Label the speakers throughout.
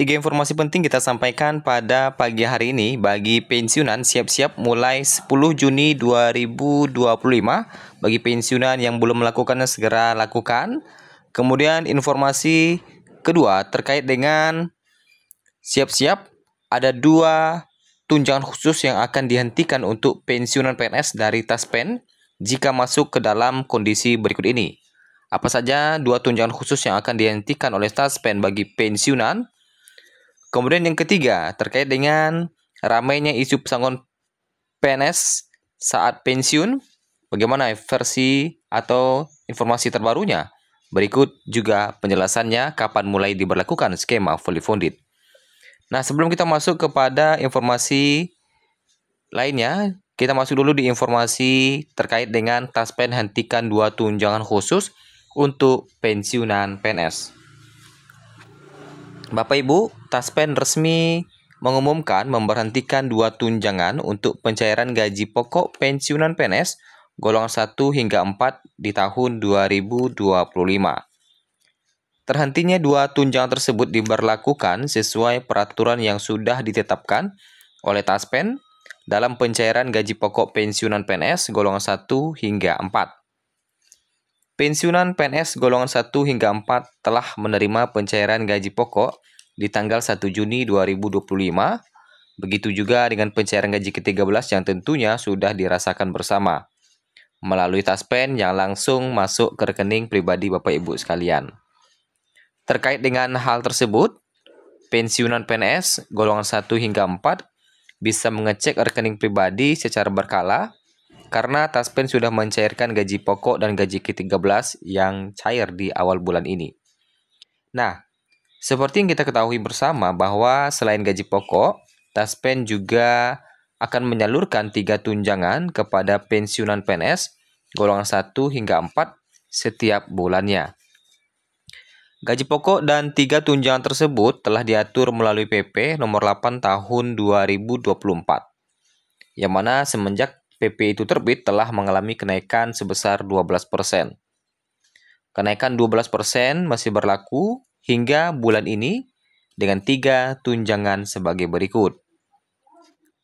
Speaker 1: Tiga informasi penting kita sampaikan pada pagi hari ini bagi pensiunan siap-siap mulai 10 Juni 2025. Bagi pensiunan yang belum melakukannya segera lakukan. Kemudian informasi kedua terkait dengan siap-siap ada 2 tunjangan khusus yang akan dihentikan untuk pensiunan PNS dari Taspen jika masuk ke dalam kondisi berikut ini. Apa saja 2 tunjangan khusus yang akan dihentikan oleh Taspen bagi pensiunan? Kemudian yang ketiga, terkait dengan ramainya isu pesangon PNS saat pensiun, bagaimana versi atau informasi terbarunya? Berikut juga penjelasannya kapan mulai diberlakukan skema fully funded. Nah, sebelum kita masuk kepada informasi lainnya, kita masuk dulu di informasi terkait dengan Taspen hentikan 2 tunjangan khusus untuk pensiunan PNS. Bapak Ibu, Taspen resmi mengumumkan memberhentikan 2 tunjangan untuk pencairan gaji pokok pensiunan PNS golongan 1 hingga 4 di tahun 2025. Terhentinya 2 tunjangan tersebut diberlakukan sesuai peraturan yang sudah ditetapkan oleh Taspen dalam pencairan gaji pokok pensiunan PNS golongan 1 hingga 4. Pensiunan PNS golongan 1 hingga 4 telah menerima pencairan gaji pokok di tanggal 1 Juni 2025. Begitu juga dengan pencairan gaji ke-13 yang tentunya sudah dirasakan bersama melalui Taspen yang langsung masuk ke rekening pribadi Bapak Ibu sekalian. Terkait dengan hal tersebut, pensiunan PNS golongan 1 hingga 4 bisa mengecek rekening pribadi secara berkala karena Taspen sudah mencairkan gaji pokok dan gaji ke-13 yang cair di awal bulan ini. Nah, seperti yang kita ketahui bersama bahwa selain gaji pokok, Taspen juga akan menyalurkan 3 tunjangan kepada pensiunan PNS golongan 1 hingga 4 setiap bulannya. Gaji pokok dan 3 tunjangan tersebut telah diatur melalui PP nomor 8 tahun 2024, yang mana semenjak PP itu terbit telah mengalami kenaikan sebesar 12%. Kenaikan 12% masih berlaku hingga bulan ini dengan 3 tunjangan sebagai berikut.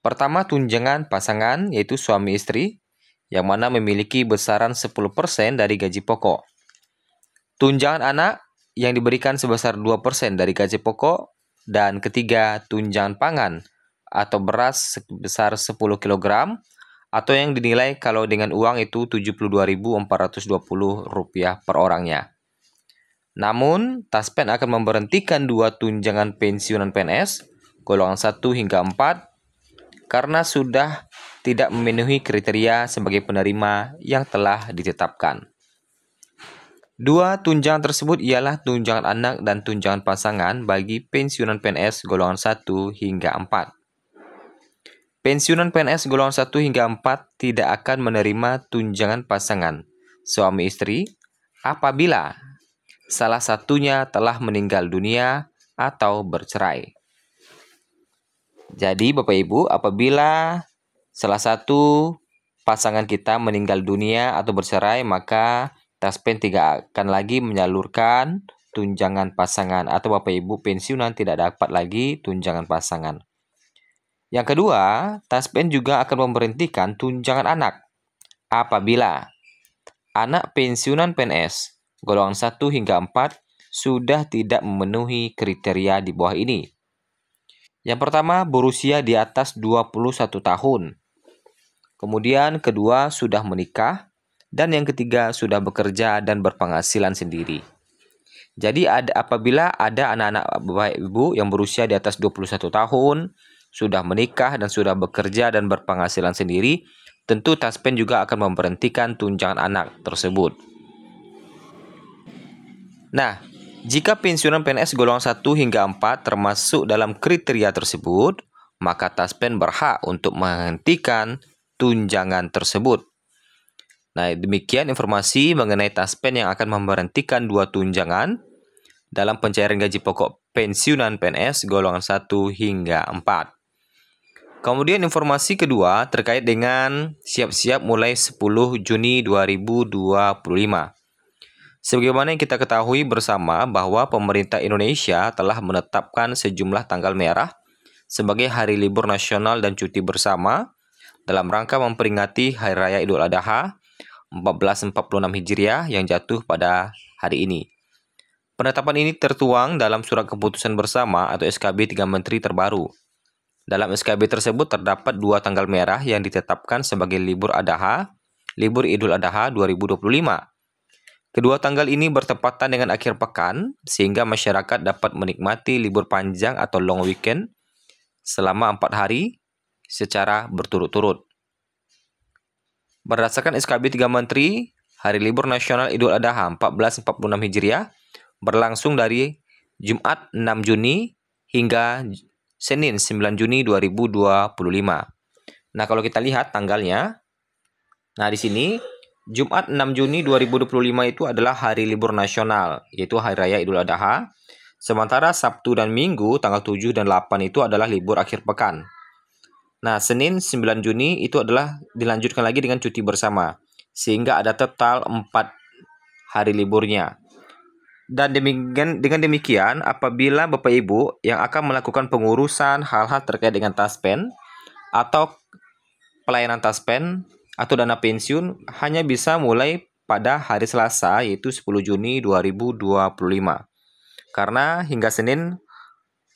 Speaker 1: Pertama, tunjangan pasangan yaitu suami istri yang mana memiliki besaran 10% dari gaji pokok. Tunjangan anak yang diberikan sebesar 2% dari gaji pokok. Dan ketiga, tunjangan pangan atau beras sebesar 10 kg atau yang dinilai kalau dengan uang itu Rp72.420 per orangnya. Namun, Taspen akan memberhentikan 2 tunjangan pensiunan PNS golongan 1 hingga 4 karena sudah tidak memenuhi kriteria sebagai penerima yang telah ditetapkan. 2 tunjangan tersebut ialah tunjangan anak dan tunjangan pasangan bagi pensiunan PNS golongan 1 hingga 4. Pensiunan PNS golongan 1 hingga 4 tidak akan menerima tunjangan pasangan suami istri apabila salah satunya telah meninggal dunia atau bercerai. Jadi Bapak Ibu, apabila salah satu pasangan kita meninggal dunia atau bercerai, maka Taspen tidak akan lagi menyalurkan tunjangan pasangan atau Bapak Ibu pensiunan tidak dapat lagi tunjangan pasangan. Yang kedua, Taspen juga akan memberhentikan tunjangan anak apabila anak pensiunan PNS golongan 1 hingga 4 sudah tidak memenuhi kriteria di bawah ini. Yang pertama, berusia di atas 21 tahun. Kemudian kedua, sudah menikah. Dan yang ketiga, sudah bekerja dan berpenghasilan sendiri. Jadi apabila ada anak-anak Bapak Ibu yang berusia di atas 21 tahun, sudah menikah dan sudah bekerja dan berpenghasilan sendiri, tentu Taspen juga akan memberhentikan tunjangan anak tersebut. Nah, jika pensiunan PNS golongan 1 hingga 4 termasuk dalam kriteria tersebut, maka Taspen berhak untuk menghentikan tunjangan tersebut. Nah, demikian informasi mengenai Taspen yang akan memberhentikan 2 tunjangan dalam pencairan gaji pokok pensiunan PNS golongan 1 hingga 4. Kemudian informasi kedua terkait dengan siap-siap mulai 10 Juni 2025. Sebagaimana yang kita ketahui bersama bahwa pemerintah Indonesia telah menetapkan sejumlah tanggal merah sebagai hari libur nasional dan cuti bersama dalam rangka memperingati Hari Raya Idul Adha 1446 Hijriah yang jatuh pada hari ini. Penetapan ini tertuang dalam Surat Keputusan Bersama atau SKB 3 Menteri terbaru. Dalam SKB tersebut terdapat 2 tanggal merah yang ditetapkan sebagai libur Idul Adha 2025. Kedua tanggal ini bertepatan dengan akhir pekan, sehingga masyarakat dapat menikmati libur panjang atau long weekend selama 4 hari secara berturut-turut. Berdasarkan SKB 3 Menteri, Hari Libur Nasional Idul Adha 1446 Hijriah berlangsung dari Jumat 6 Juni hingga Senin 9 Juni 2025. Nah, kalau kita lihat tanggalnya, nah di sini Jumat 6 Juni 2025 itu adalah hari libur nasional, yaitu Hari Raya Idul Adha. Sementara Sabtu dan Minggu tanggal 7 dan 8 itu adalah libur akhir pekan. Nah, Senin 9 Juni itu adalah dilanjutkan lagi dengan cuti bersama, sehingga ada total 4 hari liburnya. Dan dengan demikian, apabila Bapak Ibu yang akan melakukan pengurusan hal-hal terkait dengan taspen atau pelayanan taspen atau dana pensiun hanya bisa mulai pada hari Selasa, yaitu 10 Juni 2025. Karena hingga Senin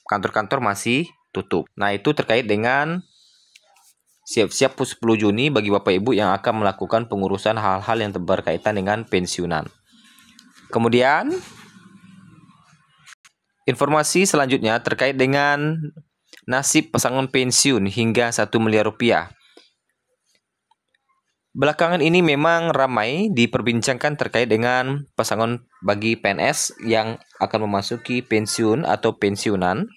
Speaker 1: kantor-kantor masih tutup. Nah, itu terkait dengan siap-siap 10 Juni bagi Bapak Ibu yang akan melakukan pengurusan hal-hal yang berkaitan dengan pensiunan. Kemudian, informasi selanjutnya terkait dengan nasib pesangon pensiun hingga 1 miliar rupiah. Belakangan ini memang ramai diperbincangkan terkait dengan pesangon bagi PNS yang akan memasuki pensiun atau pensiunan.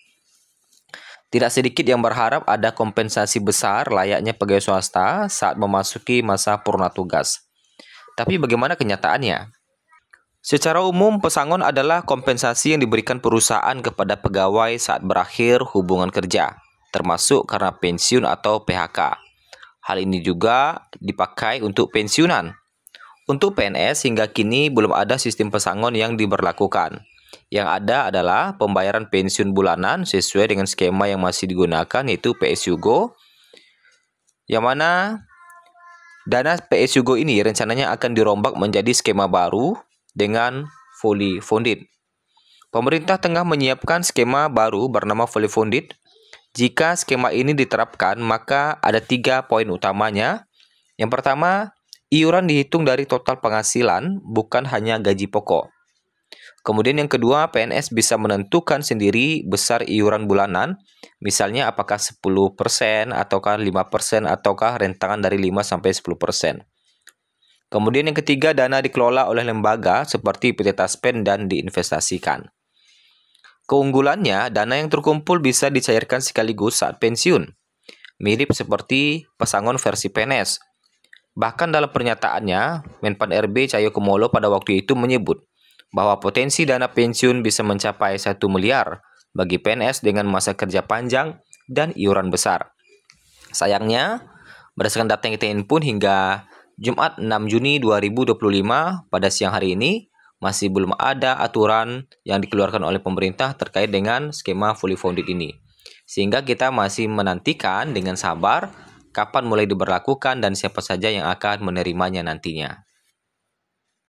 Speaker 1: Tidak sedikit yang berharap ada kompensasi besar layaknya pegawai swasta saat memasuki masa purna tugas. Tapi bagaimana kenyataannya? Secara umum, pesangon adalah kompensasi yang diberikan perusahaan kepada pegawai saat berakhir hubungan kerja, termasuk karena pensiun atau PHK. Hal ini juga dipakai untuk pensiunan. Untuk PNS hingga kini belum ada sistem pesangon yang diberlakukan. Yang ada adalah pembayaran pensiun bulanan sesuai dengan skema yang masih digunakan, yaitu PSUGO. Yang mana dana PSUGO ini rencananya akan dirombak menjadi skema baru dengan fully funded. Pemerintah tengah menyiapkan skema baru bernama fully funded. Jika skema ini diterapkan, maka ada 3 poin utamanya. Yang pertama, iuran dihitung dari total penghasilan, bukan hanya gaji pokok. Kemudian yang kedua, PNS bisa menentukan sendiri besar iuran bulanan, misalnya apakah 10%, ataukah 5%, ataukah rentangan dari 5-10%. Kemudian yang ketiga, dana dikelola oleh lembaga seperti PT Taspen dan diinvestasikan. Keunggulannya, dana yang terkumpul bisa dicairkan sekaligus saat pensiun, mirip seperti pesangon versi PNS. Bahkan dalam pernyataannya, Menpan RB Cahyokumolo pada waktu itu menyebut bahwa potensi dana pensiun bisa mencapai 1 miliar bagi PNS dengan masa kerja panjang dan iuran besar. Sayangnya, berdasarkan data yang kita input hingga Jumat 6 Juni 2025 pada siang hari ini, masih belum ada aturan yang dikeluarkan oleh pemerintah terkait dengan skema fully funded ini. Sehingga kita masih menantikan dengan sabar kapan mulai diberlakukan dan siapa saja yang akan menerimanya nantinya.